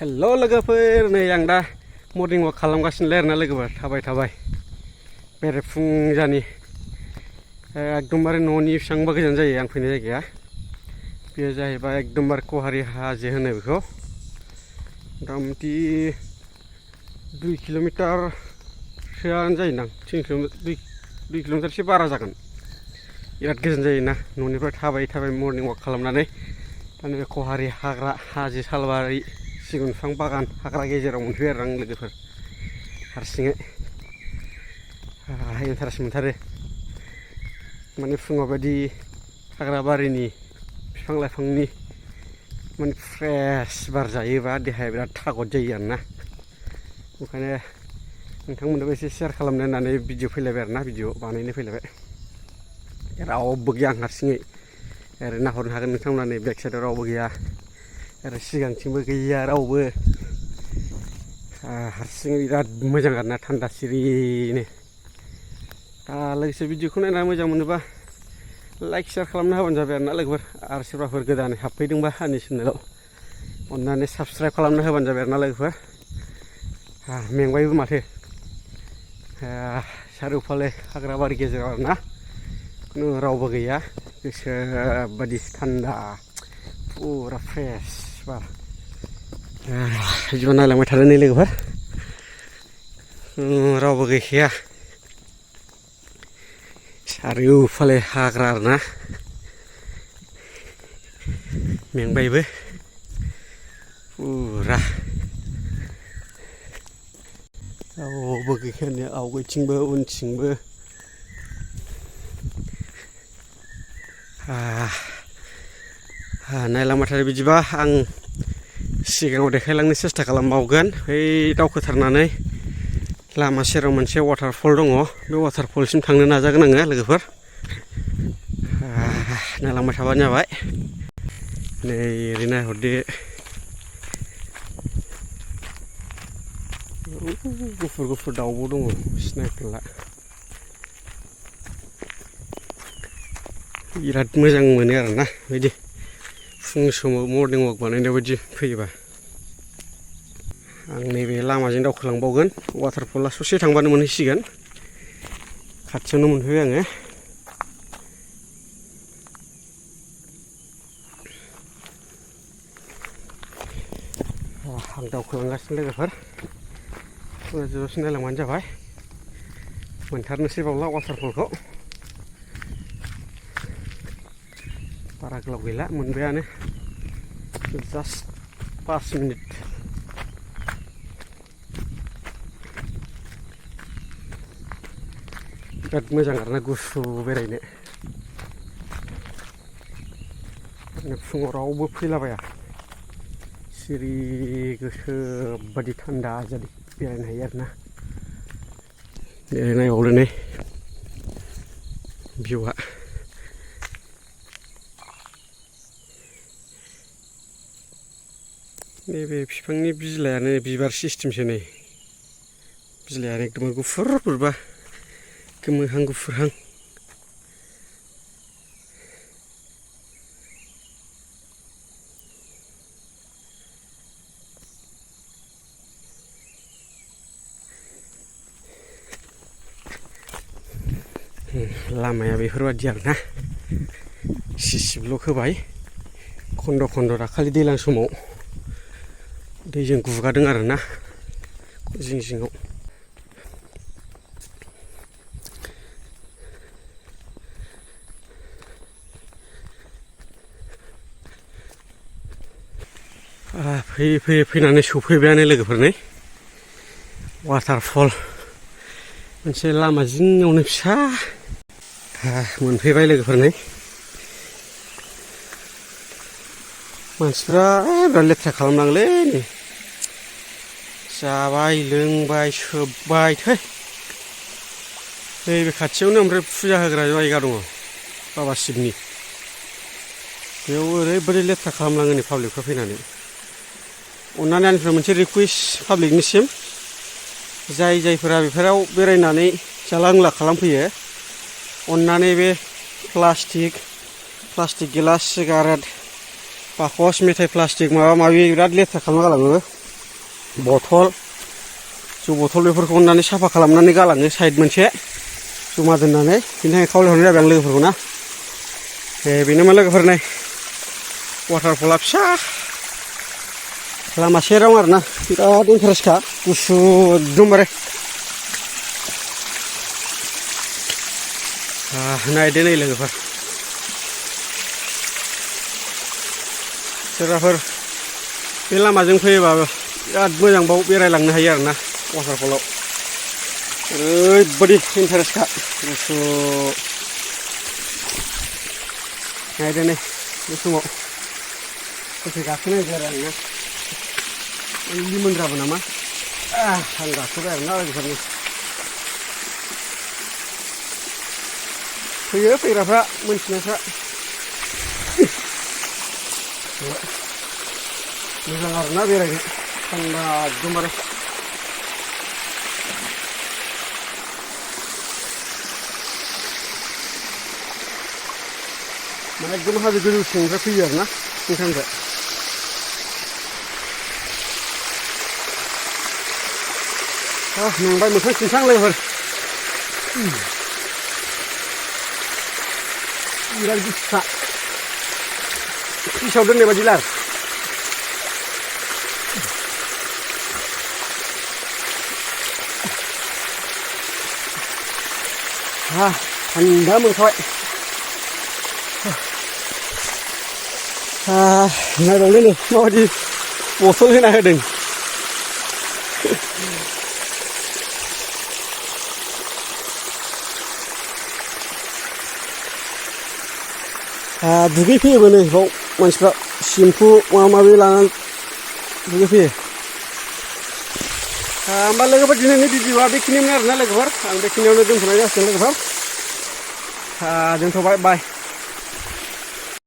हेल' लोगोफोर नै आं दा मर्निं वाक खालामगासिनोलै आरोना लोगोफोर थाबाय बेरेफुंजानि एकदमबारे न'नि बेसेबांबा गोजान जायो आं फैनाय जायगाया बेयो जाहैबाय एकदमबारे कहारि हाजो होनो बेखौ मथा मथि 2 किल'मिटारसोआनो जायोदां 2 किल'मिटारसो बारा जागोन बिराद गोजान जायोना न'निफ्राय थाबाय मर्निं वाक खालामनानै दा नैबे कहारि हाग्रा हाजो सालबारि सिगुन बिफां बागान हाग्रा गेजेराव मोनफैबाय आरो आं लोगोफोर हारसिङै इन्टारेस्ट मोनथारो माने फुङाव बायदि हाग्रा बारिनि बिफां लाइफांनि माने फ्रेश बार जायोबा देहाया बिराद थागद जायो आरोना ओंखायनो नोंथांमोननोबो एसे शेयार खालामनो होननानै भिडिअ फैलायबाय आरोना भिडिअ बानायनो फैलायबाय रावबो गैया आं हारसिङै ओरै नाहरनो हागोन नोंथांमोना नै बेक साइडआव रावबो गैया आरो सिगांथिंबो गैया रावबो हारसिङै बिराद मोजां आरोना थान्दा सिरिनो लोगोसे भिडिअखौ नायनानै मोजां मोनोबा लाइक शेयार खालामना होबानो जाबाय आरोना लोगोफोर आरो सोरबाफोर गोदानै हाबफैदोंबा आंनि चेनेलाव अननानै साबस्क्राइब खालामना होबानो जाबाय आरोना लोगोफोर मेंबायबो माथो सारिय'फाले हाग्रा बारि गेजेराव आरोना खुनु रावबो गैया गोसो बायदि थान्दा फुरा फ्रेश बार बिदिबा नायलांबाय थादों नै लोगोफोर रावबो गैखाया सारिय'फाले हाग्रा आरोना मेंबायबो फुरा रावबो गैखाया आवगैथिंबो उनथिंबो नायलांबाय थादो बिदिबा आं सिगाङाव देखायलांनो सेस्था खालामबावगोन बै दावखोथारनानै लामा सेराव मोनसे वाटारफल दङ बे वाटारफलसिम थांनो नाजागोन आङो लोगोफोर नायलांबाय थाबानो जाबाय नै ओरै नायहरदो गुफुर दाउब' दङ सिनायफेरला बिराद मोजां मोनो आरोना बिदि फुं समाव मर्निं वाक बानायनाय बायदि फैयोबा आं नैबे लामाजों दावखोलांबावगोन वाटारफला ससे थांबानो मोनहैसिगोन खाथियावनो मोनफैबाय आं दावखोलांगासिनो लोगोफोर जोबजासिम नायलांबानो जाबाय मोनथारनोसै बावला वाटारफलखौ बारा गोलाव गैला मोनबायानो जास्ट 5 मिनिट बिराद मोजां आरोना गुसु बेरायनो फुङाव रावबो फैलाबाया सिरि गोसो बादि थान्दा जादि बेरायनो हायो आरोना नायबावदो नै भिउआ नैबे बिफांनि बिलाइआनो बिबार सिस्टेमसो नै बिलाइआनो एकदम गुफुर बोरैबा गोमोहां गुफुरहां लामाया बेफोरबायदि आरोना सिसि ब्लक होबाय खन्द' दाखालि दैज्लां समाव दैजों गुगादों आरोना जिं जिङाव फैनानै सफैबायानो लोगोफोर नै वाटारफल मोनसे लामा जिङावनो फिसा मोनफैबाय लोगोफोर नै मानसिफ्रा बिराद लेथ्रा खालामनांलै नै जाबाय लोंबाय सोबबाय थै नैबे खाथियावनो ओमफ्राय फुजा होग्रा जायगा दङ बाबा शिबनि बेयाव ओरैबायदि लेथ्रा खालामलाङो नै पाब्लिकफ्रा फैनानै अननानै आंनिफ्राय मोनसे रिकुवेस्ट पाब्लिकनिसिम जायफोरा बेफोराव बेरायनानै जाला लोंला खालामफैयो अननानै बे प्लास्टिक गिलास सिगारेट बाकस मेथाइ प्लास्टिक माबा माबि बिराद लेथ्रा खालामना गालाङो बथल जौ बथल बेफोरखौ अननानै साफा खालामनानै गालाङो साइड मोनसे जमा दोननानै बिनि थाखाय खावलायहरनाय जाबाय आं लोगोफोरखौ ना बेनोमोन लोगोफोर नै वाटारफला फिसा लामा सेराव आरोना बिराद इन्टारेस्टखा गुसु एकदमबारे नायदो नै लोगोफोर सोरबाफोर बे लामाजों फैयोबा बिराद मोजां बाव बेरायलांनो हायो आरोना वाटारफलाव ओरैबायदि इन्टारेस्टखा गुसु नायदो नै बे समाव ससे गाखोनायदो आरो आङो लिमोनद्राबो नामा आं गाखोबाय आरोना लोगोफोरनि फैयो फैग्राफ्रा मोनथिनायफ्रा मोजां आरोना बेरायनो थान्दा एकदमबारे माने एकदम हाजो गोजौ सिंनिफ्राय फैयो आरोना नोंथांनिफ्राय मेंबाय मोखां सिनस्रां लोगोफोर बिराद गुसुखा फ्रिसाव दोननाय बायदिलार थान्दा मोनखाबाय नायबावलै नै माबायदि बथल होना होदों दुगैफैयोबो नै बाव मानसिफ्रा सेम्पु माबा माबि लानानै दुगैफैयो होमबा लोगोफोर दिनैनि भिडिअआ बेखिनिमोन आरोना लोगोफोर आं बेखिनियावनो दोनथ'नाय जासिगोन लोगोफोर दोनथ'बाय बाय